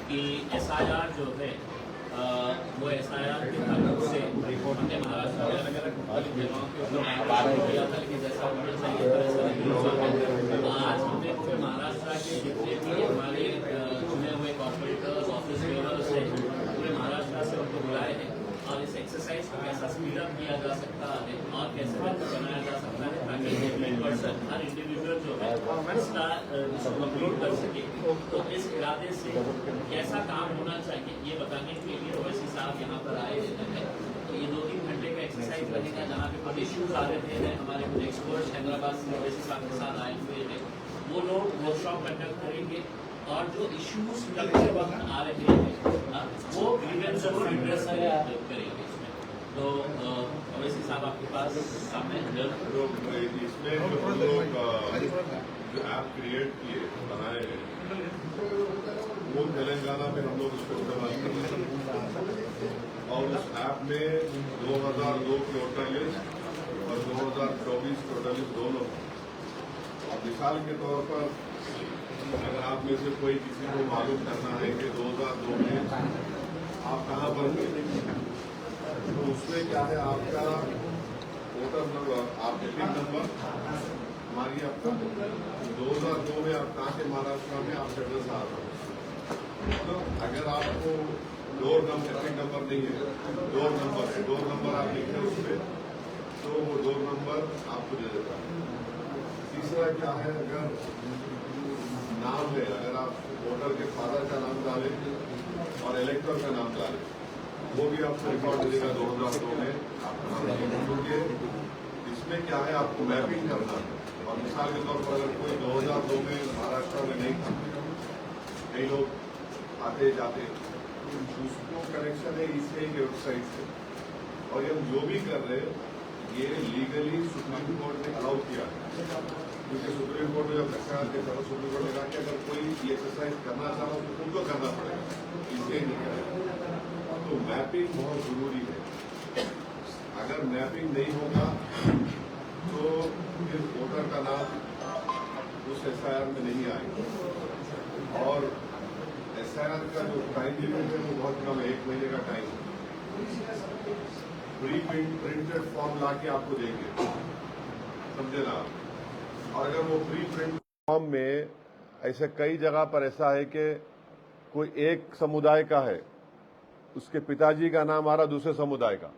कि SIR जो है वो SIR के ताल्लुक से हमने महाराष्ट्र में अलग अलग जगहों के ऊपर किया था, लेकिन जैसा उन्होंने चाहिए आज हमने फिर महाराष्ट्र के जितने भी हमारे चुने हुए कॉर्पोरेटर्स ऑफिस बेयरर्स हैं पूरे महाराष्ट्र से उनको बुलाए हैं और इस एक्सरसाइज को कैसा स्पीड अप किया जा सकता है और कैसे बेहतर बनाया जा सकता है ताकि हर इंडिविजुअल जो है इसका कंप्लीट कर सके। तो इस इरादे से कैसा काम होना चाहिए ये बताने के लिए ओवैसी साहब यहाँ पर आए हैं। तो ये 2-3 घंटे का एक्सरसाइज रहेगा जहाँ पे कुछ इश्यूज आ रहे थे। हमारे कुछ एक्सपर्ट्स हैदराबाद से ओवैसी साहब के साथ आए हुए हैं, वो लोग वर्कशॉप कंडक्ट करेंगे और जो इश्यूज लगते वक्त आ रहे हैं वो ग्रीवेंस को एड्रेस करेंगे इसमें। तो ओवैसी साहब आपके पास सामने इसमें जो हम लोग जो ऐप क्रिएट किए बनाए हैं वो तेलंगाना में हम लोग उसको इस्तेमाल कर रहे हैं और उस ऐप में 2002 की वोटर लिस्ट और 2024 वोटर लिस्ट दोनों। और मिसाल के तौर पर अगर आप में से कोई किसी को मालूम करना है कि 2002 में आप कहाँ पर थे तो उसमें क्या है आपका वोटर नंबर, आपके पिन नंबर मानिए आपका 2002 में आप कहाँ के महाराष्ट्र में आप एड्रेस आ रहे हो। तो अगर आपको डोर नंबर पिन नंबर नहीं है, डोर नंबर है, डोर नंबर आप लिखे उसमें तो वो डोर नंबर आपको दे देता है। तीसरा क्या है, अगर नाम है, अगर आप वोटर के फादर का नाम डालें और इलेक्टर का नाम डालें वो भी आपको रिकॉर्ड मिलेगा 2002 में आपका नाम। क्योंकि इसमें क्या है आपको मैपिंग करना है और मिसाल के तौर पर अगर कोई 2002 में महाराष्ट्र में नहीं था, कई लोग आते जाते उसको कनेक्शन है इसलिए वेबसाइट से। और ये हम जो भी कर रहे हैं ये लीगली सुप्रीम कोर्ट ने अलाउ किया है क्योंकि सुप्रीम कोर्ट में जब रखा है सुप्रीम कोर्ट ने कहा कि अगर कोई एक्सरसाइज करना चाहो तो उनको करना पड़ेगा, इसलिए नहीं करेगा। तो मैपिंग बहुत जरूरी है। अगर मैपिंग नहीं होगा तो फिर वोटर का नाम उस SIR में नहीं आएगा। और SIR का जो टाइम लिमिट है वो बहुत कम है, 1 महीने का टाइम। प्री प्रिंटेड फॉर्म लाके आपको देंगे, समझे ना। और अगर वो प्री प्रिंट फॉर्म में ऐसे कई जगह पर ऐसा है कि कोई एक समुदाय का है, उसके पिताजी का नाम आ रहा दूसरे समुदाय का,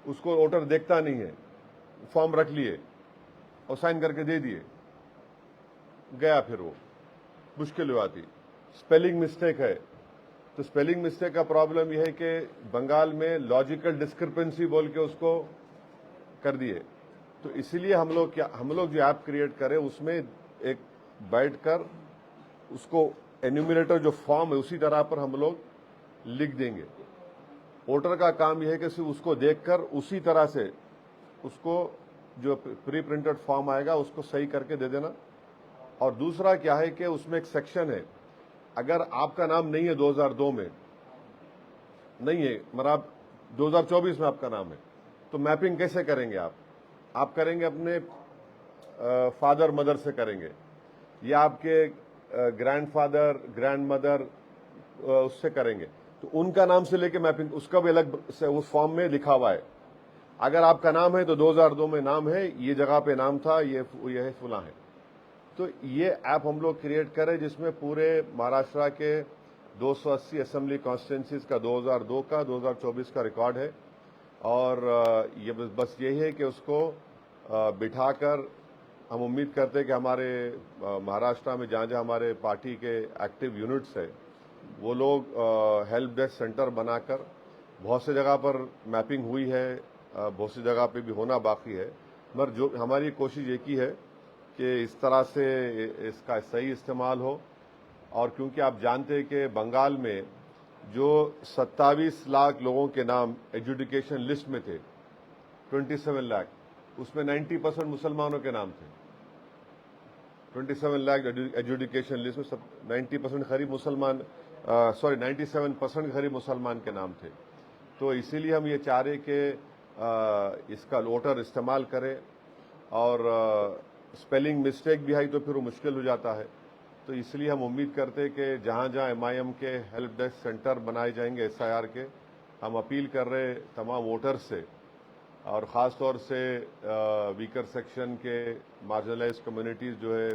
उसको वोटर देखता नहीं है, फॉर्म रख लिए और साइन करके दे दिए, गया फिर वो मुश्किल हो आती। स्पेलिंग मिस्टेक है तो स्पेलिंग मिस्टेक का प्रॉब्लम यह है कि बंगाल में लॉजिकल डिस्क्रिपेंसी बोल के उसको कर दिए। तो इसीलिए हम लोग जो ऐप क्रिएट करें उसमें एक बैठकर उसको एन्यूमरेटर जो फॉर्म है उसी तरह पर हम लोग लिख देंगे। वोटर का काम यह है कि सिर्फ उसको देखकर उसी तरह से उसको जो प्री प्रिंटेड फॉर्म आएगा उसको सही करके दे देना। और दूसरा क्या है कि उसमें एक सेक्शन है, अगर आपका नाम नहीं है 2002 में नहीं है, मतलब 2024 में आपका नाम है, तो मैपिंग कैसे करेंगे आप करेंगे अपने फादर मदर से करेंगे या आपके ग्रैंडफादर ग्रैंडमदर उससे करेंगे, तो उनका नाम से लेके मैपिंग उसका भी अलग से उस फॉर्म में लिखा हुआ है। अगर आपका नाम है तो 2002 में नाम है, ये जगह पे नाम था, ये फुला है। तो ये ऐप हम लोग क्रिएट करें जिसमें पूरे महाराष्ट्र के 280 असेंबली कॉन्स्टिट्यूंसीज का 2002 का 2024 का रिकॉर्ड है। और ये बस यही है कि उसको बिठाकर हम उम्मीद करते हैं कि हमारे महाराष्ट्र में जहाँ जहाँ हमारे पार्टी के एक्टिव यूनिट्स है वो लोग हेल्प डेस्क सेंटर बनाकर, बहुत से जगह पर मैपिंग हुई है, बहुत सी जगह पे भी होना बाकी है, मगर जो हमारी कोशिश एक ही है कि इस तरह से इसका सही इस्तेमाल हो। और क्योंकि आप जानते हैं कि बंगाल में जो 27 लाख लोगों के नाम एजुकेशन लिस्ट में थे, 27 लाख, उसमें 90% मुसलमानों के नाम थे। 27 लाख एजुकेशन लिस्ट में सब 90% खरीब मुसलमान, 97% खरीब मुसलमान के नाम थे। तो इसीलिए हम ये चाह रहे कि इसका वोटर इस्तेमाल करें, और स्पेलिंग मिस्टेक भी आई तो फिर वो मुश्किल हो जाता है। तो इसलिए हम उम्मीद करते हैं कि जहाँ जहाँ MIM के हेल्प डेस्क सेंटर बनाए जाएंगे SIR के, हम अपील कर रहे तमाम वोटर्स से, और ख़ास तौर से वीकर सेक्शन के मार्जिनलाइज कम्युनिटीज़ जो है,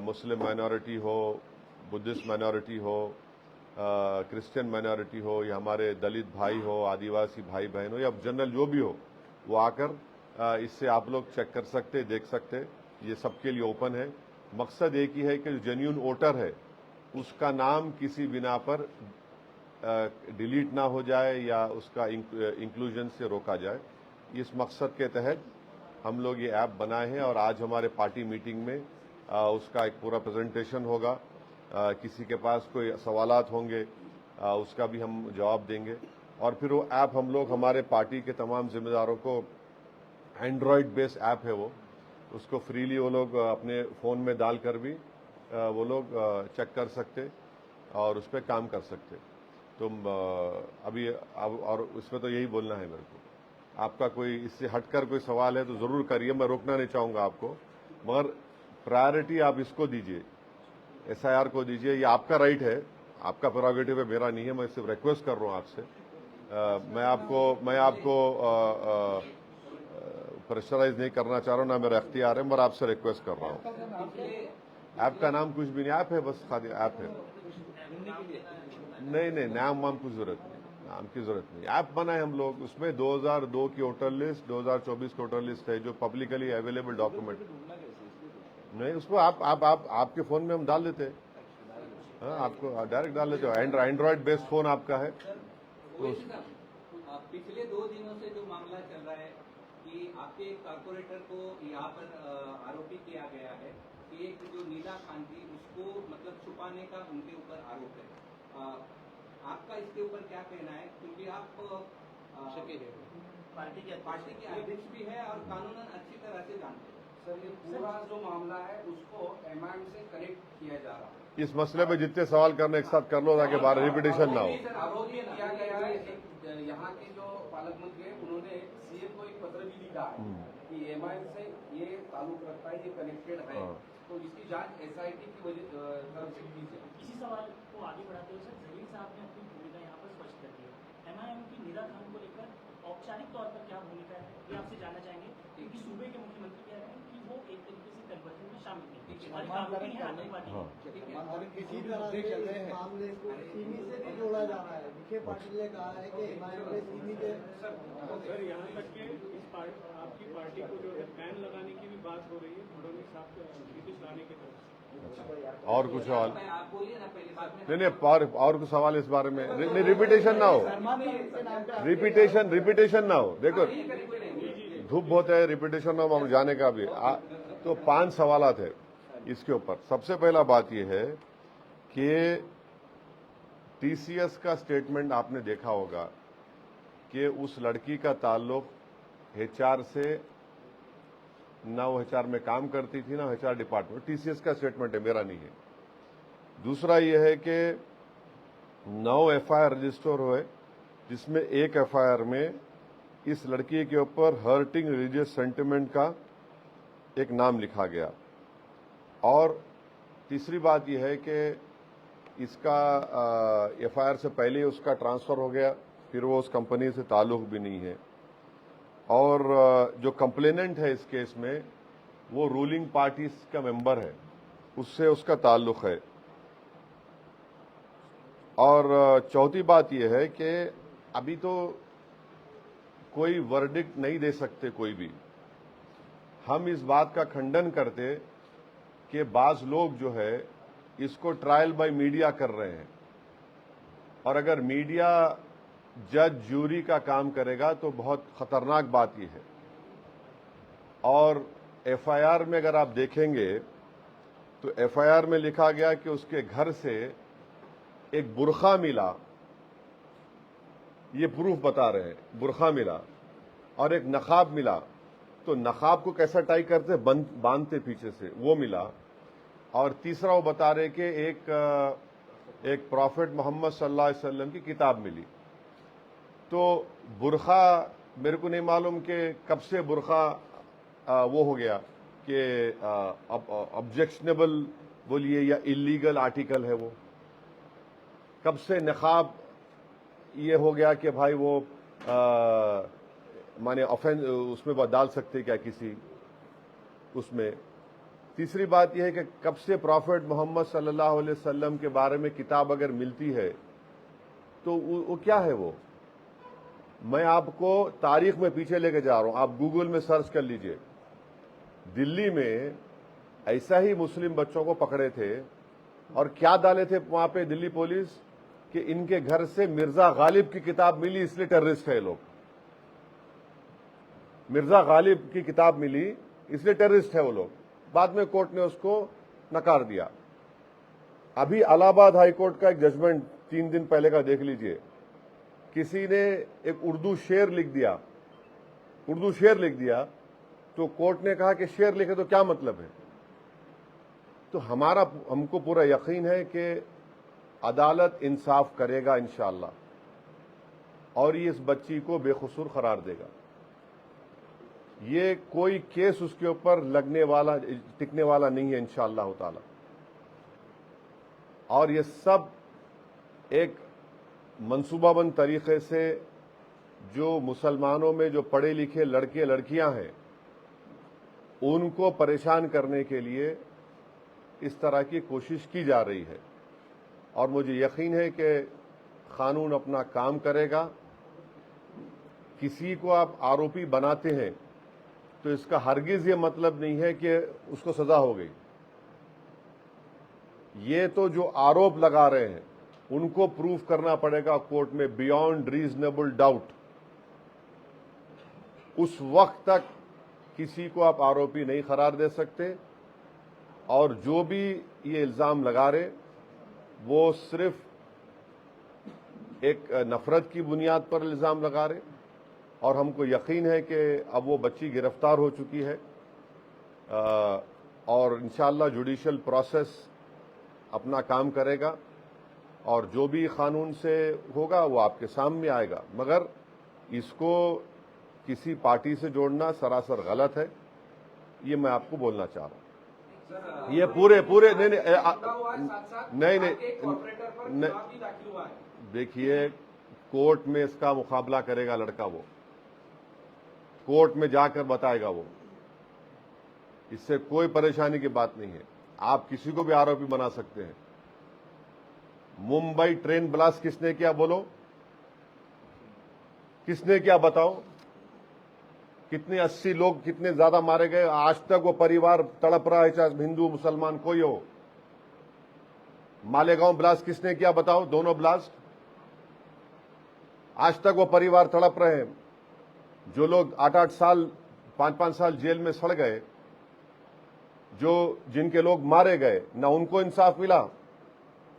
मुस्लिम माइनॉरिटी हो, बुद्धिस्ट माइनॉरिटी हो, क्रिश्चियन माइनॉरिटी हो, या हमारे दलित भाई हो, आदिवासी भाई बहन हो, या जनरल जो भी हो, वो आकर इससे आप लोग चेक कर सकते, देख सकते। ये सबके लिए ओपन है। मकसद एक ही है कि जो जेन्युइन वोटर है उसका नाम किसी बिना पर डिलीट ना हो जाए या उसका इंक्लूजन से रोका जाए। इस मकसद के तहत हम लोग ये ऐप बनाए हैं, और आज हमारे पार्टी मीटिंग में उसका एक पूरा प्रेजेंटेशन होगा। किसी के पास कोई सवालात होंगे उसका भी हम जवाब देंगे, और फिर वो ऐप हम लोग हमारे पार्टी के तमाम जिम्मेदारों को, एंड्रॉयड बेस्ड ऐप है वो, उसको फ्रीली वो लोग अपने फ़ोन में डालकर भी वो लोग चेक कर सकते और उस पर काम कर सकते। तुम अभी अब और उसमें तो यही बोलना है मेरे को। आपका कोई इससे हटकर कोई सवाल है तो ज़रूर करिए, मैं रोकना नहीं चाहूँगा आपको, मगर प्रायोरिटी आप इसको दीजिए, SIR को दीजिए। ये आपका राइट है, आपका प्रोरोगेटिव है, मेरा नहीं है। मैं सिर्फ रिक्वेस्ट कर रहा हूँ आपसे। मैं आपको प्रेशराइज नहीं करना चाह रहा हूँ, ना मेरा अख्तियार है, मगर आपसे रिक्वेस्ट कर रहा हूँ। ऐप का नाम कुछ भी नहीं, ऐप है, बस खाली ऐप है। नहीं, नाम वाम की जरूरत नहीं, नाम की जरूरत नहीं। ऐप बनाए हम लोग, उसमें 2002 की वोटर लिस्ट, 2024 की वोटर लिस्ट है, जो पब्लिकली अवेलेबल डॉक्यूमेंट। नहीं, उसको आपके फोन में हम डाल देते हैं। हाँ, आपको डायरेक्ट डाल देते हो। एंड्रॉयड बेस्ड फोन आपका है तो पिछले 2 दिनों से जो मामला चल रहा है कि आपके एक कारपोरेटर को यहाँ पर आरोपी किया गया है कि एक जो नीला खान थी उसको मतलब छुपाने का उनके ऊपर आरोप है। आपका इसके ऊपर क्या कहना है, क्योंकि आप पार्टी के अध्यक्ष भी है और कानूनन अच्छी तरह से जानते हैं। सर, ये पूरा जो मामला है उसको MIM से कनेक्ट किया जा रहा है। इस मसले पे जितने सवाल करने एक साथ कर लो ताकि बार रिपीटेशन ना हो। आरोप ये किया गया है, यहाँ के जो पालक मंत्री हैं उन्होंने CM को एक पत्र भी लिखा है कि MIM से ये ताल्लुक रखता है, ये कनेक्टेड है, तो इसकी जांच SIT की तरफ से कीजिए। इसी सवाल को आगे बढ़ाते हुए सर, जलील साहब ने अपनी भूमिका यहाँ पर स्पष्ट कर दी है। MIM की नीला खान को लेकर औपचारिक तौर पर क्या भूमिका है, ये आपसे जानना चाहेंगे, क्योंकि सूबे के मुख्यमंत्री कह रहे हैं कि वो एक तरीके से कन्वर्जन में शामिल नहीं है और आरोपी है आतंकवादी है। किसी तरह से इस मामले को सिमी से भी जोड़ा जा रहा है। विखे पाटिल ने कहा है कि MIM ने सिमी के सर, यहाँ तक कि आपकी पार्टी को जो है बैन लगाने की भी बात हो रही है फडणवीस साहब नीतीश लाने की तरफ से। और कुछ सवाल? आप बोलिए ना पहले, बाद में नहीं, और कुछ सवाल इस बारे में? नहीं, रिपीटेशन ना हो, रिपीटेशन ना हो। देखो धूप बहुत है, रिपीटेशन ना हो, हम जाने का भी। तो 5 सवालात है इसके ऊपर। सबसे पहला बात यह है कि TCS का स्टेटमेंट आपने देखा होगा कि उस लड़की का ताल्लुक HR से, ना वो HR में काम करती थी, ना HR डिपार्टमेंट। TCS का स्टेटमेंट है, मेरा नहीं है। दूसरा यह है कि 9 FIR रजिस्टर हुए, जिसमें एक FIR में इस लड़की के ऊपर हर्टिंग रिलीजियस सेंटिमेंट का एक नाम लिखा गया। और तीसरी बात यह है कि इसका FIR से पहले उसका ट्रांसफ़र हो गया, फिर वो उस कंपनी से ताल्लुक़ भी नहीं है। और जो कंप्लेनेंट है इस केस में वो रूलिंग पार्टी का मेंबर है, उससे उसका ताल्लुक़ है। और चौथी बात यह है कि अभी तो कोई वर्डिक्ट नहीं दे सकते कोई भी। हम इस बात का खंडन करते कि बाज लोग जो है इसको ट्रायल बाय मीडिया कर रहे हैं, और अगर मीडिया जज जूरी का काम करेगा तो बहुत खतरनाक बात यह है। और FIR में अगर आप देखेंगे तो FIR में लिखा गया कि उसके घर से एक बुरखा मिला, ये प्रूफ बता रहे हैं, बुरखा मिला, और एक नकाब मिला, तो नकाब को कैसा टाई करते बांधते पीछे से, वो मिला। और तीसरा वो बता रहे कि एक प्रॉफिट मोहम्मद सल्लल्लाहु अलैहि वसल्लम की किताब मिली। तो बुरखा मेरे को नहीं मालूम कि कब से बुरखा वो हो गया कि ऑब्जेक्शनेबल बोलिए या इलीगल आर्टिकल है, वो कब से नकाब ये हो गया कि भाई वो माने ऑफेंस उसमें डाल सकते क्या किसी उसमें। तीसरी बात यह है कि कब से प्रॉफिट मोहम्मद सल्लल्लाहु अलैहि वसल्लम के बारे में किताब अगर मिलती है तो वो क्या है वो। मैं आपको तारीख में पीछे लेके जा रहा हूं, आप गूगल में सर्च कर लीजिए। दिल्ली में ऐसा ही मुस्लिम बच्चों को पकड़े थे और क्या डाले थे वहां पे दिल्ली पुलिस कि इनके घर से मिर्जा गालिब की किताब मिली इसलिए टेररिस्ट है लोग। मिर्जा गालिब की किताब मिली इसलिए टेररिस्ट है वो लोग। बाद में कोर्ट ने उसको नकार दिया। अभी इलाहाबाद हाई कोर्ट का एक जजमेंट 3 दिन पहले का देख लीजिए। किसी ने एक उर्दू शेर लिख दिया तो कोर्ट ने कहा कि शेर लिखे तो क्या मतलब है। तो हमको पूरा यकीन है कि अदालत इंसाफ करेगा इंशाअल्लाह और ये इस बच्ची को बेकसूर करार देगा। ये कोई केस उसके ऊपर टिकने वाला नहीं है इंशाअल्लाह ताला। और ये सब एक मंसूबाबंद तरीके से जो मुसलमानों में जो पढ़े लिखे लड़के लड़कियां हैं उनको परेशान करने के लिए इस तरह की कोशिश की जा रही है। और मुझे यकीन है कि कानून अपना काम करेगा। किसी को आप आरोपी बनाते हैं तो इसका हरगिज ये मतलब नहीं है कि उसको सजा हो गई। ये तो जो आरोप लगा रहे हैं उनको प्रूफ करना पड़ेगा कोर्ट में बियॉन्ड रीजनेबल डाउट। उस वक्त तक किसी को आप आरोपी नहीं करार दे सकते। और जो भी ये इल्जाम लगा रहे वो सिर्फ एक नफरत की बुनियाद पर इल्जाम लगा रहे। और हमको यकीन है कि अब वो बच्ची गिरफ्तार हो चुकी है और इंशाअल्लाह जुडिशियल प्रोसेस अपना काम करेगा और जो भी कानून से होगा वो आपके सामने आएगा। मगर इसको किसी पार्टी से जोड़ना सरासर गलत है, ये मैं आपको बोलना चाह रहा हूं। ये पूरे नहीं देखिए, कोर्ट में इसका मुकाबला करेगा लड़का, वो कोर्ट में जाकर बताएगा वो। इससे कोई परेशानी की बात नहीं है। आप किसी को भी आरोपी बना सकते हैं। मुंबई ट्रेन ब्लास्ट किसने किया बोलो, किसने किया बताओ। कितने 80 लोग कितने ज्यादा मारे गए, आज तक वो परिवार तड़प रहा है, चाहे हिंदू मुसलमान कोई हो। मालेगांव ब्लास्ट किसने किया बताओ, दोनों ब्लास्ट, आज तक वो परिवार तड़प रहे हैं। जो लोग 8-8 साल 5-5 साल जेल में सड़ गए, जिनके लोग मारे गए, ना उनको इंसाफ मिला,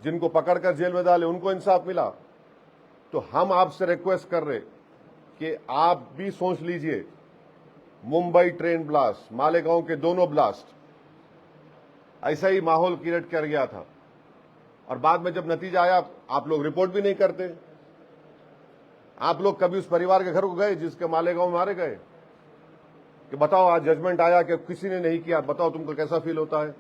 जिनको पकड़कर जेल में डाले उनको इंसाफ मिला। तो हम आपसे रिक्वेस्ट कर रहे कि आप भी सोच लीजिए, मुंबई ट्रेन ब्लास्ट, मालेगांव के दोनों ब्लास्ट, ऐसा ही माहौल क्रिएट कर गया था। और बाद में जब नतीजा आया, आप लोग रिपोर्ट भी नहीं करते। आप लोग कभी उस परिवार के घर को गए जिसके मालेगांव में मारे गए कि बताओ आज जजमेंट आया कि किसी ने नहीं किया, बताओ तुमको कैसा फील होता है।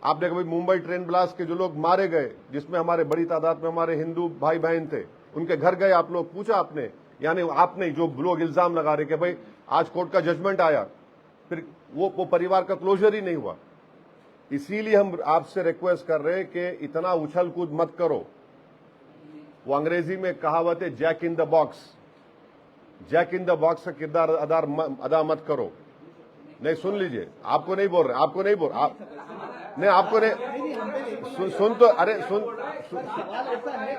आपने कभी मुंबई ट्रेन ब्लास्ट के जो लोग मारे गए, जिसमें हमारे बड़ी तादाद में हमारे हिंदू भाई बहन थे, उनके घर गए, आप लोग पूछा आपने, यानी आपने जो लोग इल्जाम लगा रहे कि भाई आज कोर्ट का जजमेंट आया, फिर वो परिवार का क्लोजर ही नहीं हुआ। इसीलिए हम आपसे रिक्वेस्ट कर रहे हैं कि इतना उछल कूद मत करो। वो अंग्रेजी में कहावत है Jack in the box, Jack in the box का किरदार अदा मत करो। नहीं, सुन लीजिए, आपको नहीं बोल रहे, आपको नहीं बोल आप नहीं, आपको नहीं सुन तो अरे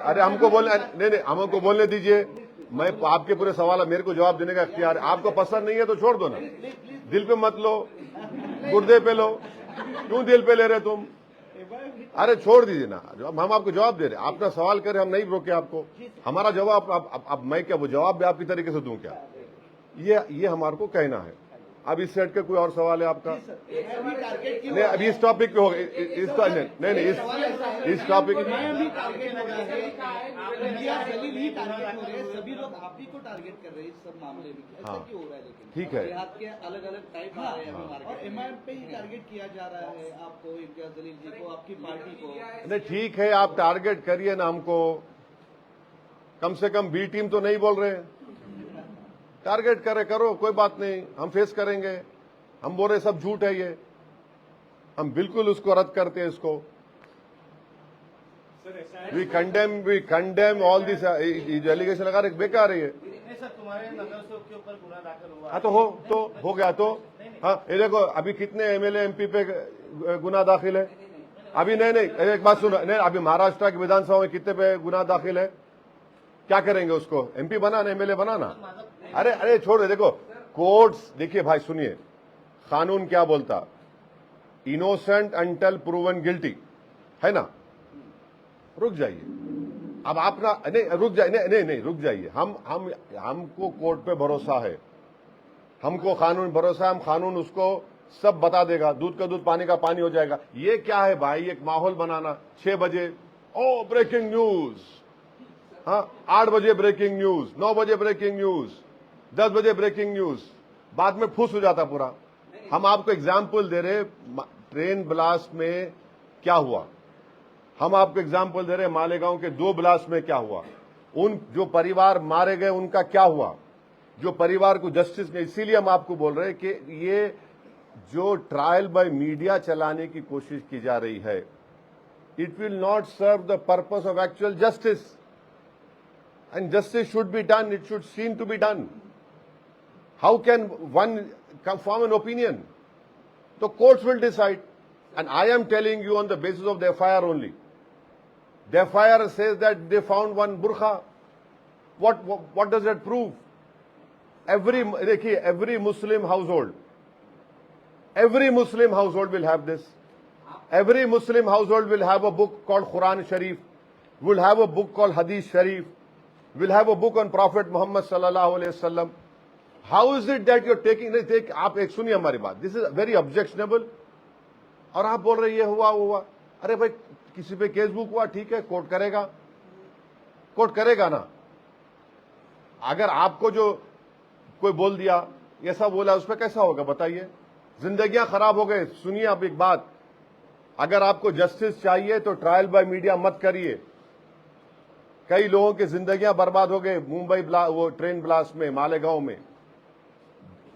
अरे हमको बोलने नहीं, हमको बोलने दीजिए। मैं आपके पूरे सवाल, मेरे को जवाब देने का इख्तियार है। आपको पसंद नहीं है तो छोड़ दो ना, दिल पे मत लो, गुर्दे पे लो। क्यों दिल पे ले रहे तुम? अरे छोड़ दीजिए ना, हम आपको जवाब दे रहे हैं। आपका सवाल करें, हम नहीं रोके आपको। हमारा जवाब अब मैं क्या वो जवाब भी आपकी तरीके से दूं क्या? ये हमारे को कहना है। अब इस सेट का कोई और सवाल है आपका? नहीं, अभी इस टॉपिक पे होगा। इसका नहीं इस टॉपिक सभी लोग आप ही को टारगेट कर रहे हैं इस सब मामले में, ऐसा हाँ। क्यों हो रहा है? लेकिन ठीक है। देहात के अलग अलग टाइप आ रहे हैं अभी मार्केट, और एमआईएम पे ही टारगेट किया जा रहा है आपको, इम्तियाज जलील जी को, आपकी पार्टी को। नहीं ठीक है, आप टारगेट करिए ना हमको, कम से कम बी टीम तो नहीं बोल रहे हैं। टारगेट करो, कोई बात नहीं, हम फेस करेंगे। हम बोल रहे सब झूठ है, ये हम बिल्कुल उसको रद्द करते हैं इसको। We condemn all this allegation लगा रहे, बेकार है ये। नहीं सर, तुम्हारे नगर सेवक के ऊपर गुना दाखिल हुआ। हाँ तो हो गया तो हाँ, ये देखो अभी कितने एमएलए एमपी पे गुना दाखिल है अभी। नहीं एक बात सुनो, नहीं अभी महाराष्ट्र की विधानसभा में कितने पे गुना दाखिल है? क्या करेंगे उसको? एमपी बनाना, एमएलए बनाना? अरे छोड़ो, देखो कोर्ट्स, देखिए भाई सुनिए, कानून क्या बोलता, इनोसेंट अंटिल प्रूवन गिल्टी, है ना? रुक जाइए अब आप ना, नहीं रुक जाइए, नहीं रुक जाइए। हमको कोर्ट पे भरोसा है, हमको कानून भरोसा है, हम कानून उसको सब बता देगा, दूध का दूध पानी का पानी हो जाएगा। ये क्या है भाई, एक माहौल बनाना 6 बजे ओ ब्रेकिंग न्यूज, हाँ 8 बजे ब्रेकिंग न्यूज, 9 बजे ब्रेकिंग न्यूज, 10 बजे ब्रेकिंग न्यूज, बाद में फुस हो जाता पूरा। हम आपको एग्जाम्पल दे रहे, ट्रेन ब्लास्ट में क्या हुआ, हम आपको एग्जाम्पल दे रहे मालेगांव के 2 ब्लास्ट में क्या हुआ, उन जो परिवार मारे गए उनका क्या हुआ, जो परिवार को जस्टिस नहीं। इसीलिए हम आपको बोल रहे हैं कि ये जो ट्रायल बाय मीडिया चलाने की कोशिश की जा रही है, it will not serve the purpose of actual justice, and justice should be done, it should seen to be done. How can one form an opinion? तो courts will decide, and I am telling you on the basis of the FIR only. The FIR says that they found one burqa. What does that prove? देखिए, every Muslim household will have this. Every Muslim household will have a book called Quran Sharif, will have a book called Hadith Sharif, will have a book on Prophet Muhammad sallallahu alaihi wasallam. How is it that you're taking? आप एक सुनिए हमारी बात. This is very objectionable. और आप बोल रहे ये हुआ। अरे भाई, किसी पे केस बुक हुआ, ठीक है, कोर्ट करेगा ना। अगर आपको जो कोई बोल दिया, ऐसा बोला, उस पर कैसा होगा बताइए? जिंदगियां खराब हो गए। सुनिए आप एक बात, अगर आपको जस्टिस चाहिए तो ट्रायल बाय मीडिया मत करिए। कई लोगों की जिंदगियां बर्बाद हो गए मुंबई वो ट्रेन ब्लास्ट में, मालेगांव में,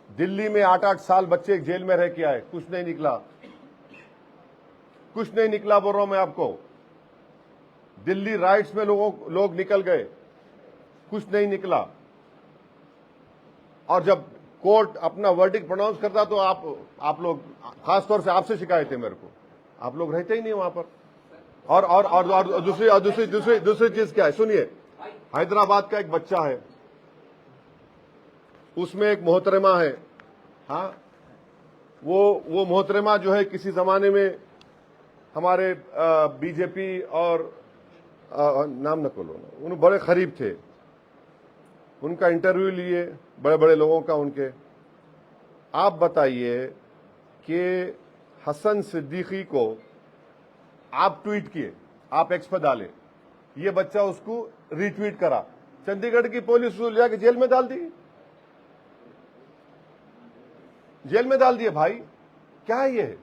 दिल्ली में 8-8 साल बच्चे जेल में रह के आए, कुछ नहीं निकला बोल रहा हूं मैं आपको। दिल्ली राइट्स में लोग निकल गए, कुछ नहीं निकला। और जब कोर्ट अपना वर्डिक्ट प्रोनाउंस करता तो आप लोग, खासतौर से आपसे शिकायत है मेरे को, आप लोग रहते ही नहीं वहां पर। और दूसरी चीज क्या है, सुनिए, हैदराबाद का एक बच्चा है, उसमें एक मोहतरमा है, हाँ, वो मोहतरमा जो है किसी जमाने में हमारे बीजेपी और नाम न खोलो, उन बड़े करीब थे, उनका इंटरव्यू लिए बड़े बड़े लोगों का उनके। आप बताइए कि हसन सिद्दीकी को आप ट्वीट किए, आप एक्स पर डाले, ये बच्चा उसको रीट्वीट करा, चंडीगढ़ की पुलिस उसको ले जाके जेल में डाल दी, जेल में डाल दिए। भाई क्या है ये?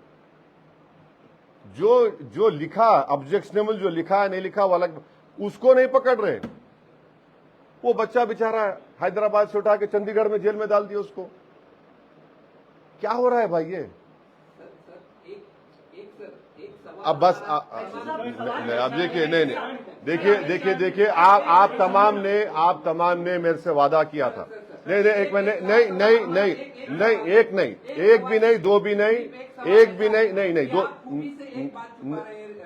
जो लिखा ऑब्जेक्शनेबल, जो लिखा है नहीं लिखा वो अलग, उसको नहीं पकड़ रहे। वो बच्चा बेचारा हैदराबाद से उठा के चंडीगढ़ में जेल में डाल दिया उसको। क्या हो रहा है भाई ये? अब बस अब देखिए, नहीं देखिए, आप तमाम ने मेरे से वादा किया था। नहीं, एक भी नहीं, दो भी नहीं, एक भी नहीं, दो।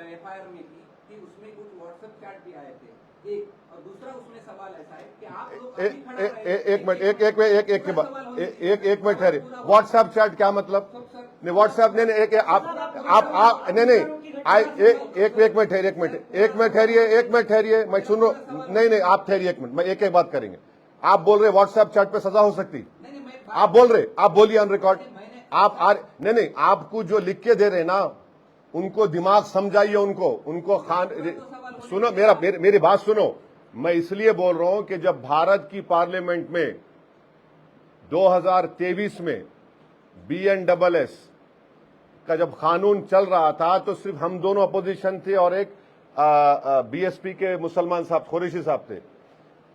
एफआईआर में थी कि उसमें कुछ व्हाट्सएप चैट भी आए थे, एक, और दूसरा उसमें सवाल ऐसा है कि आप लोग एक मिनट ठहरे। व्हाट्सएप चैट क्या मतलब? नहीं व्हाट्सएप नहीं, आप नहीं, एक मिनट ठहरिए, मैं सुन रहा हूं। नहीं, आप ठहरिए एक मिनट, मैं एक बात करेंगे। आप बोल रहे व्हाट्सएप चैट पे सजा हो सकती? आप बोल रहे, आप बोलिए ऑन रिकॉर्ड। नहीं, आपको जो लिख के दे रहे ना, उनको दिमाग समझाइए, उनको खान सुनो, मेरी बात सुनो। मैं इसलिए बोल रहा हूं कि जब भारत की पार्लियामेंट में 2023 में BNSS का जब कानून चल रहा था, तो सिर्फ हम दोनों अपोजिशन थे और एक BSP के मुसलमान साहब, कुरैशी साहब थे।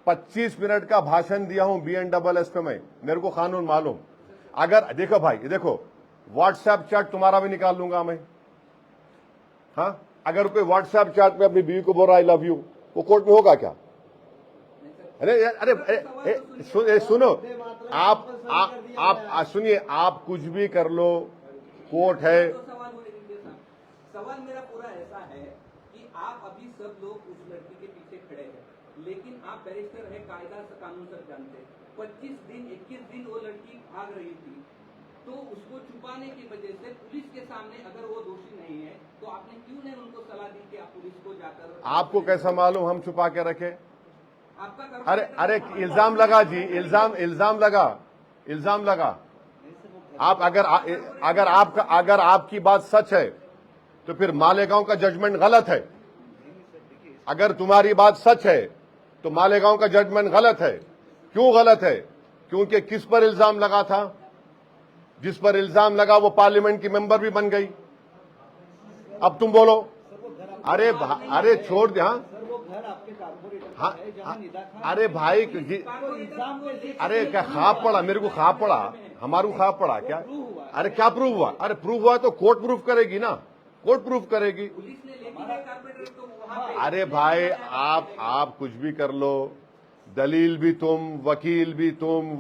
25 मिनट का भाषण दिया हूं BNSS पे मैं, मेरे को कानून मालूम। अगर देखो भाई, देखो व्हाट्सएप चैट तुम्हारा भी निकाल लूंगा मैं। हाँ, अगर कोई व्हाट्सएप चैट में अपनी बीवी को बोल रहा आई लव यू, वो कोर्ट में होगा क्या? अरे सुनो, आप सुनिए, आप कुछ भी कर लो, कोर्ट है। सवाल मेरा पूरा ऐसा है कि आप अभी सब लोग उस लड़की के पीछे खड़े हैं, लेकिन आप बैरिस्टर है, कायदा से कानून सब जानते हैं। 25 दिन 21 दिन वो लड़की भाग रही थी, तो उसको छुपाने की वजह से पुलिस के सामने अगर वो दोषी नहीं है, तो आपने क्यों नहीं उनको सलाह दी कि आप पुलिस को जाकर? आपको कैसा मालूम हम छुपा के रखे? आपका अरे इल्जाम लगा जी, इल्जाम लगा। आप अगर आपकी बात सच है, तो फिर मालेगांव का जजमेंट गलत है। अगर तुम्हारी बात सच है, तो मालेगांव का जजमेंट गलत है। क्यों गलत है? क्योंकि किस पर इल्जाम लगा था? जिस पर इल्जाम लगा वो पार्लियामेंट की मेंबर भी बन गई। अब तुम बोलो। अरे छोड़ दे। हाँ, अरे भाई, अरे क्या खाप पड़ा? मेरे को खाप पड़ा, हमारू खाप पड़ा क्या? अरे क्या प्रूफ हुआ? अरे प्रूफ हुआ तो कोर्ट प्रूफ करेगी ना, कोर्ट प्रूफ करेगी। अरे भाई, आप कुछ भी कर लो, दलील भी तुम, वकील भी तुम,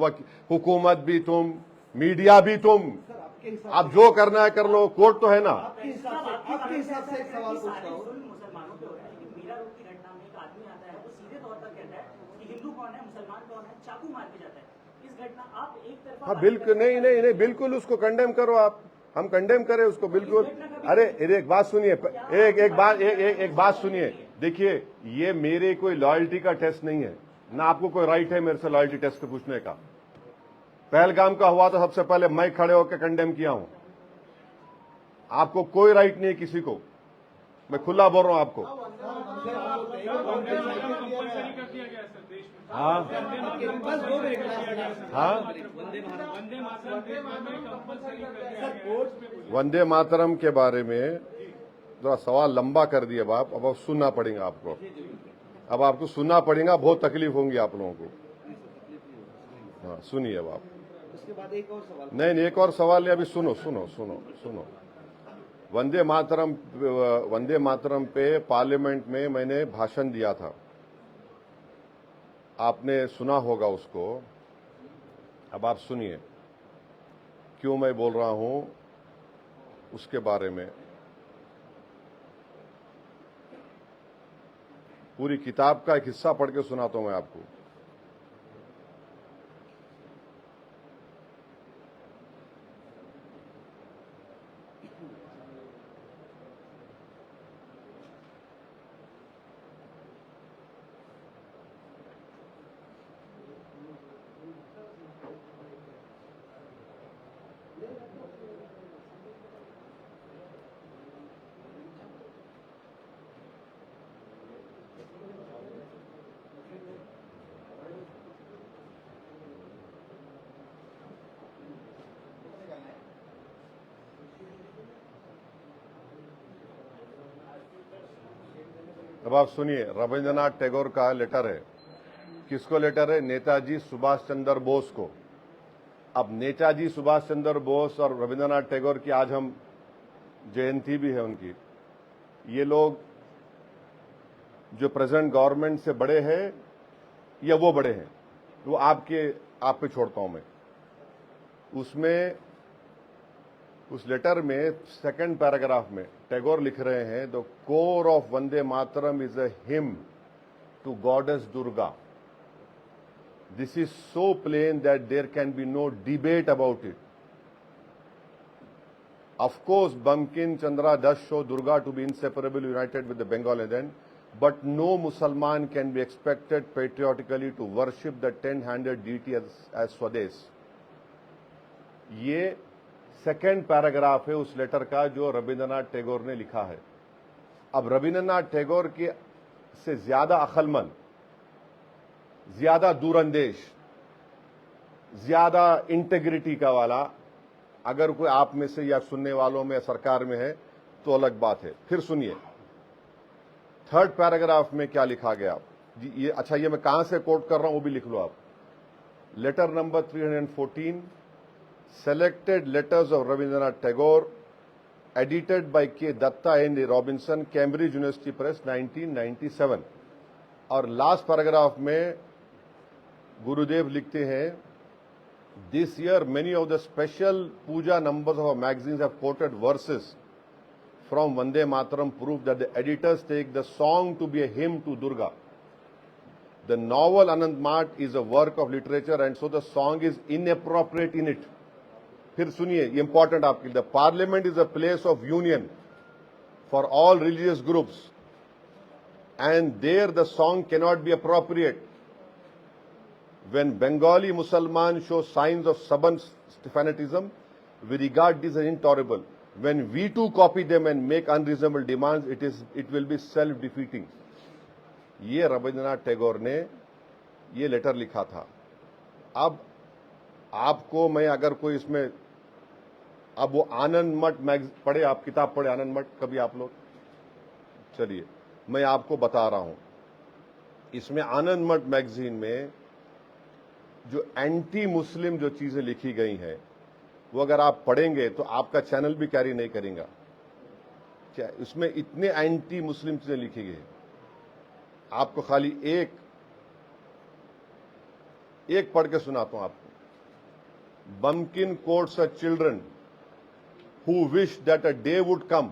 हुकूमत भी तुम, मीडिया भी तुम, आप जो करना है कर लो, कोर्ट तो है ना। आपके हिसाब से एक सवाल पूछता हूँ। मुसलमानों पे हो रहा है कि मीरा रोड की घटना में एक आदमी आता है, वो सीधे तौर पर कहता है कि हिंदू कौन है, मुसलमान कौन है, चाकू मार के जाता है। इस घटना आप एक तरफा। हाँ बिल्कुल, नहीं, बिल्कुल उसको कंडेम करो आप, हम कंडेम करें उसको बिल्कुल। अरे एक बात सुनिए, एक बात सुनिए। देखिए, ये मेरे कोई लॉयल्टी का टेस्ट नहीं है, ना आपको कोई राइट है मेरे से लॉयल्टी टेस्ट पे पूछने का। पहलगाम का हुआ तो सबसे पहले मैं खड़े होकर कंडेम किया हूं। आपको कोई राइट नहीं है किसी को, मैं खुला बोल रहा हूं आपको। हाँ हाँ, वंदे मातरम के बारे में थोड़ा सवाल लंबा कर दिए बाप, अब सुनना पड़ेगा आपको। अब आपको सुनना पड़ेगा, बहुत तकलीफ होंगी आप लोगों को। हाँ सुनिए अब आप। उसके बाद एक और सवाल। नहीं, एक और सवाल है, अभी सुनो। वंदे मातरम पे पार्लियामेंट में मैंने भाषण दिया था, आपने सुना होगा उसको। अब आप सुनिए क्यों मैं बोल रहा हूं उसके बारे में। पूरी किताब का एक हिस्सा पढ़ के सुनाता हूं मैं आपको। अब आप सुनिए, रविंद्रनाथ टैगोर का लेटर है। किसको लेटर है? नेताजी सुभाष चंद्र बोस को। अब नेताजी सुभाष चंद्र बोस और रविंद्रनाथ टैगोर की आज हम जयंती भी है उनकी। ये लोग जो प्रेजेंट गवर्नमेंट से बड़े हैं या वो बड़े हैं, वो आप पे छोड़ता हूं मैं। उसमें उस लेटर में सेकंड पैराग्राफ में टैगोर लिख रहे हैं, the core of Vande Mataram is a hymn to goddess Durga. This is so plain that there can be no debate about it. Of course, Bankim Chandra does show Durga to be inseparably united with the Bengal Nation, but no Musalman can be expected patriotically to worship the 10-handed deity as Swades. ये second paragraph है उस letter का जो रविंद्रनाथ टैगोर ने लिखा है। अब रविंद्रनाथ टैगोर के से ज्यादा अक्लमंद, ज्यादा दूरंदेश, ज्यादा इंटेग्रिटी का वाला अगर कोई आप में से या सुनने वालों में सरकार में है तो अलग बात है। फिर सुनिए थर्ड पैराग्राफ में क्या लिखा गया जी। ये अच्छा, ये मैं कहां से कोट कर रहा हूं वो भी लिख लो आप। Letter number 314, selected letters of Rabindranath Tagore, edited by K. Datta and Robinson, Cambridge University Press, 1997। और लास्ट पैराग्राफ में गुरुदेव लिखते हैं, This year many of the special puja numbers of our magazines have quoted verses from Vande Mataram, proof that the editors take the song to be a hymn to Durga. The novel Anand Mat is a work of literature and so the song is inappropriate in it। फिर सुनिए, ये important आपके लिए। The parliament is a place of union for all religious groups and there the song cannot be appropriate. When Bengali मुसलमान show signs of sudden fanaticism we regard this as intolerable. When we too copy them and make unreasonable demands it will be self defeating. ये रविंद्रनाथ टैगोर ने ये letter लिखा था। अब आपको मैं अगर कोई इसमें, अब वो आनंद मठ पढ़े, आप किताब पढ़े आनंद मठ कभी आप लोग? चलिए मैं आपको बता रहा हूं, इसमें आनंद मठ मैगजीन में जो एंटी मुस्लिम जो चीजें लिखी गई हैं वो अगर आप पढ़ेंगे तो आपका चैनल भी कैरी नहीं करेगा। क्या इसमें इतने एंटी मुस्लिम चीजें लिखी गई। आपको खाली एक पढ़ के सुनाता हूं आपको। Bumpkin quotes her children who wish that a day would come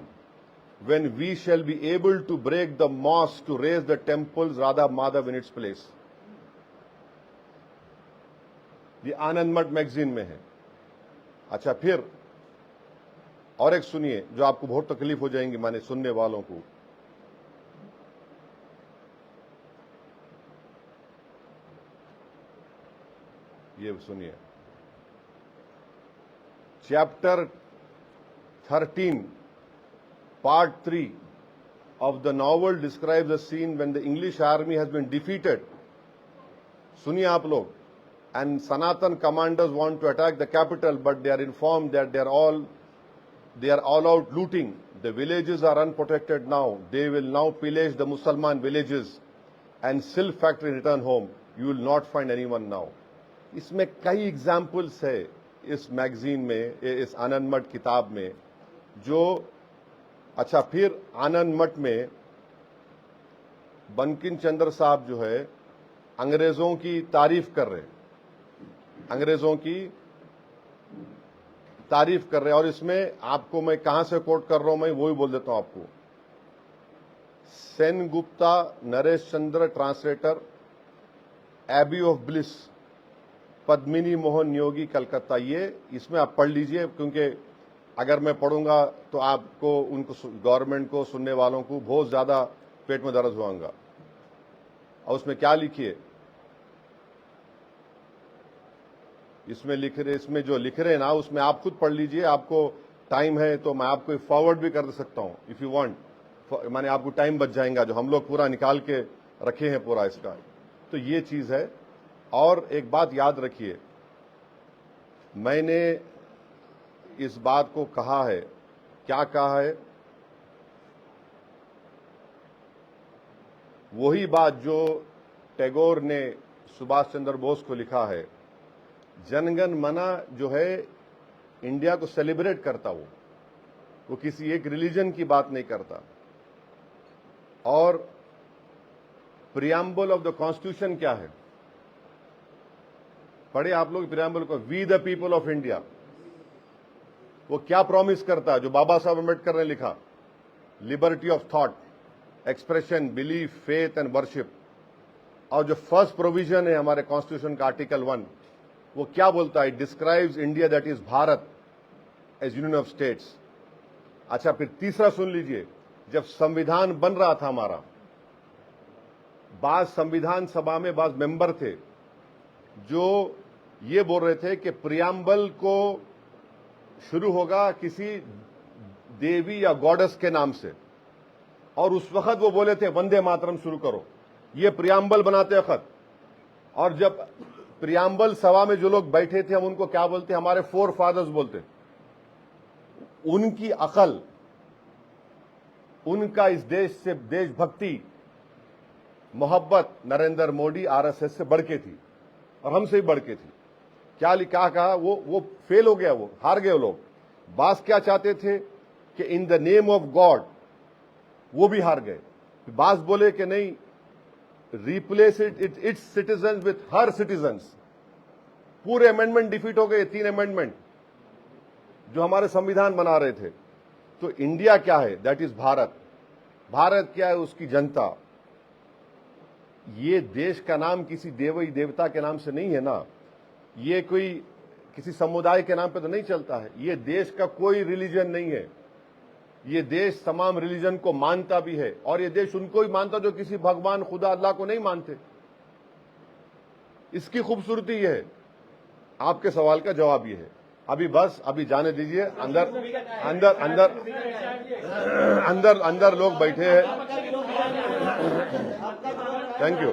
when we shall be able to break the mosque to raise the temples Radha Madhav in its place। ये आनंद मठ मैगजीन में है। अच्छा, फिर और एक सुनिए जो आपको बहुत तकलीफ हो जाएंगी माने सुनने वालों को। ये सुनिए, Chapter 13, Part 3 of the novel describes the scene when the English army has been defeated। सुनिए आप लोग। And Sanatan commanders want to attack the capital, but they are informed that they are all out looting. The villages are unprotected now. They will now pillage the Musalman villages and silk factory return home. You will not find anyone now। इसमें कई examples है इस magazine में, इस आनंद मठ किताब में जो। अच्छा, फिर आनंद मठ में बंकिम चंद्र साहब जो है अंग्रेजों की तारीफ कर रहे, अंग्रेजों की तारीफ कर रहे। और इसमें आपको मैं कहां से कोट कर रहा हूं, मैं वो ही बोल देता हूं आपको। Sen Gupta, Naresh Chandra translator, abode of bliss, Padmini Mohan Yogi, Calcutta. ये इसमें आप पढ़ लीजिए, क्योंकि अगर मैं पढ़ूंगा तो आपको, उनको, गवर्नमेंट को, सुनने वालों को बहुत ज्यादा पेट में दर्द होगा। और उसमें क्या लिखिए, इसमें जो लिख रहे हैं ना, उसमें आप खुद पढ़ लीजिए। आपको टाइम है तो मैं आपको फॉरवर्ड भी कर सकता हूं इफ यू वांट, माने आपको टाइम बच जाएगा जो हम लोग पूरा निकाल के रखे हैं पूरा इसका। तो ये चीज है। और एक बात याद रखिए, मैंने इस बात को कहा है, क्या कहा है, वही बात जो टैगोर ने सुभाष चंद्र बोस को लिखा है। जनगण मना जो है इंडिया को सेलिब्रेट करता, वो किसी एक रिलीजन की बात नहीं करता। और प्रियम्बल ऑफ द कॉन्स्टिट्यूशन क्या है, पढ़े आप लोग प्रियम्बल को। We the people of India, वो क्या प्रॉमिस करता है जो बाबा साहब अम्बेडकर ने लिखा, liberty of thought, expression, belief, faith and worship. और जो फर्स्ट प्रोविजन है हमारे कॉन्स्टिट्यूशन का आर्टिकल 1, वो क्या बोलता है, describes India that is Bharat as union of states. अच्छा, फिर तीसरा सुन लीजिए, जब संविधान बन रहा था हमारा, बाद संविधान सभा में बाद मेंबर थे जो ये बोल रहे थे कि प्रियम्बल को शुरू होगा किसी देवी या गॉडेस के नाम से, और उस वक्त वो बोले थे वंदे मातरम शुरू करो, ये प्रियम्बल बनाते वक्त। और जब प्रियम्बल सभा में जो लोग बैठे थे हम उनको क्या बोलते, हमारे फोर फादर्स बोलते। उनकी अकल, उनका इस देश से देशभक्ति, मोहब्बत नरेंद्र मोदी आरएसएस से बढ़ के थी और हमसे ही बढ़ के थी। क्या कहा वो फेल हो गया, वो हार गए। वो लोग बास क्या चाहते थे कि in the name of God, वो भी हार गए। बास बोले कि नहीं, replace it's citizen with her citizens. पूरे अमेंडमेंट डिफीट हो गए, 3 अमेंडमेंट जो हमारे संविधान बना रहे थे। तो इंडिया क्या है, दैट इज भारत। भारत क्या है, उसकी जनता। ये देश का नाम किसी देवी देवता के नाम से नहीं है ना, ये कोई किसी समुदाय के नाम पे तो नहीं चलता है। ये देश का कोई रिलीजन नहीं है। ये देश तमाम रिलीजन को मानता भी है, और ये देश उनको ही मानता जो किसी भगवान खुदा अल्लाह को नहीं मानते। इसकी खूबसूरती ये है। आपके सवाल का जवाब ये है। अभी बस अभी जाने दीजिए, अंदर अंदर अंदर अंदर अंदर लोग बैठे हैं। Thank you.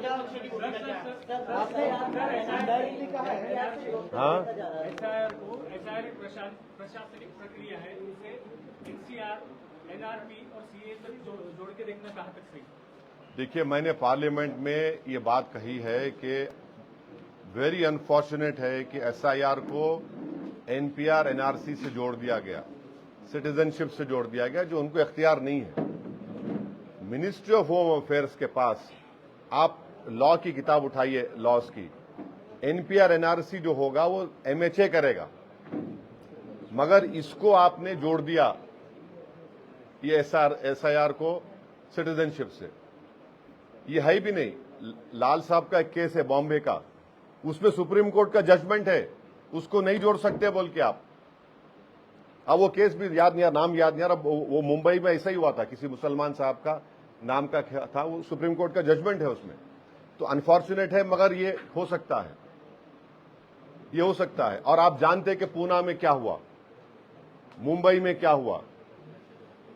हाँ, एसआईआर प्रशासनिक प्रक्रिया है, उसे एनसीआर, एनआरपी और सीए तक जोड़ के देखना कहाँ तक सही? देखिए, मैंने पार्लियामेंट में ये बात कही है कि वेरी अनफॉर्चुनेट है कि एसआईआर को एनपीआर एनआरसी से जोड़ दिया गया, सिटीजनशिप से जोड़ दिया गया, जो उनको इख्तियार नहीं है। मिनिस्ट्री ऑफ होम अफेयर्स के पास आप लॉ की किताब उठाइए, लॉज की, एनपीआर एनआरसी जो होगा वो एमएचए करेगा, मगर इसको आपने जोड़ दिया ये एसआईआर को सिटीजनशिप से। ये है भी नहीं। लाल साहब का एक केस है बॉम्बे का, उसमें सुप्रीम कोर्ट का जजमेंट है, उसको नहीं जोड़ सकते बोल के आप। अब वो केस भी याद नहीं, नाम याद नहीं आ रहा। वो मुंबई में ऐसा ही हुआ था, किसी मुसलमान साहब का नाम का था, वो सुप्रीम कोर्ट का जजमेंट है उसमें। तो अनफॉर्चुनेट है, मगर ये हो सकता है, ये हो सकता है। और आप जानते हैं कि पूना में क्या हुआ, मुंबई में क्या हुआ।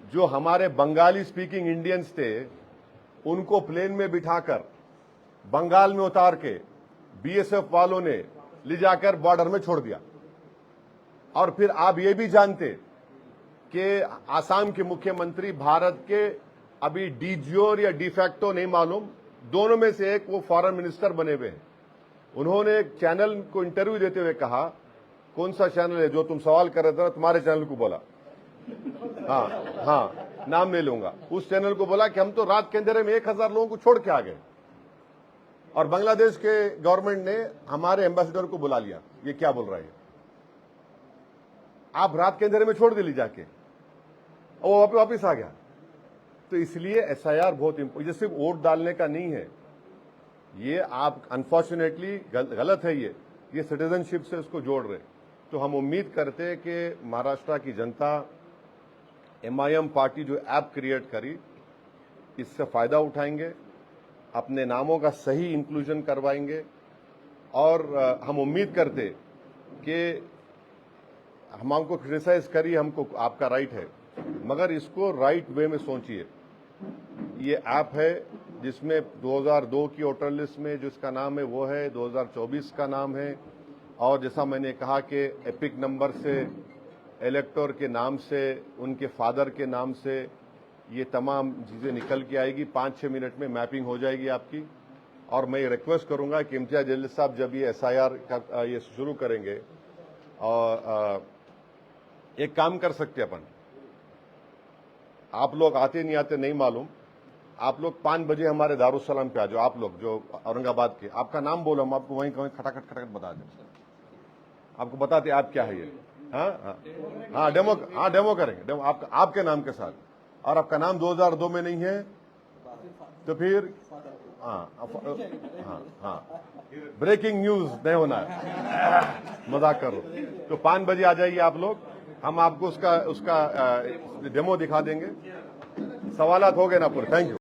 जो हमारे बंगाली स्पीकिंग इंडियंस थे, उनको प्लेन में बिठाकर बंगाल में उतार के बीएसएफ वालों ने ले जाकर बॉर्डर में छोड़ दिया। और फिर आप ये भी जानते कि आसाम के मुख्यमंत्री भारत के अभी डीजियोर या डिफैक्टो नहीं मालूम, दोनों में से एक, वो फॉरेन मिनिस्टर बने हुए हैं। उन्होंने एक चैनल को इंटरव्यू देते हुए कहा, कौन सा चैनल है जो तुम सवाल कर रहे थे, तुम्हारे चैनल को बोला, हाँ नाम नहीं लूंगा, उस चैनल को बोला कि हम तो रात के अंधेरे में 1000 लोगों को छोड़ के आ गए, और बांग्लादेश के गवर्नमेंट ने हमारे एम्बेसडर को बुला लिया। ये क्या बोल रहा है, आप रात के अंधेरे में छोड़ दे ली जाके, और वो वापिस आ गया। तो इसलिए एसआईआर बहुत इम्पोर्टेंट, ये सिर्फ वोट डालने का नहीं है। ये आप अनफॉर्चुनेटली गलत है, ये सिटीजनशिप से इसको जोड़ रहे। तो हम उम्मीद करते हैं कि महाराष्ट्र की जनता, एमआईएम पार्टी जो ऐप क्रिएट करी, इससे फायदा उठाएंगे, अपने नामों का सही इंक्लूजन करवाएंगे। और हम उम्मीद करते कि हमको क्रिटिसाइज करिए, हमको आपका राइट है, मगर इसको राइट वे में सोचिए। ये ऐप है जिसमें 2002 की वोटर लिस्ट में जिसका नाम है वो है, 2024 का नाम है, और जैसा मैंने कहा कि एपिक नंबर से, इलेक्टर के नाम से, उनके फादर के नाम से ये तमाम चीज़ें निकल के आएगी। 5-6 मिनट में मैपिंग हो जाएगी आपकी। और मैं रिक्वेस्ट करूंगा कि इम्तियाज जलील साहब जब ये एसआईआर का ये शुरू करेंगे, और एक काम कर सकते अपन, आप लोग आते नहीं आते नहीं मालूम, आप लोग 5 बजे हमारे दारुसलाम पे आ जाओ। आप लोग जो औरंगाबाद के, आपका नाम बोलो, हम आपको वहीं कहीं खटाखट खटाखट बता दें, आपको बताते आप क्या है ये। हाँ डेमो करेंगे, डेमो आपके नाम के साथ। और आपका नाम 2002 में नहीं है तो फिर ब्रेकिंग न्यूज नहीं होना है, मजाक करो। तो 5 बजे आ जाइए आप लोग, हम आपको उसका डेमो दिखा देंगे। सवालात हो गए ना पूरे? Thank you.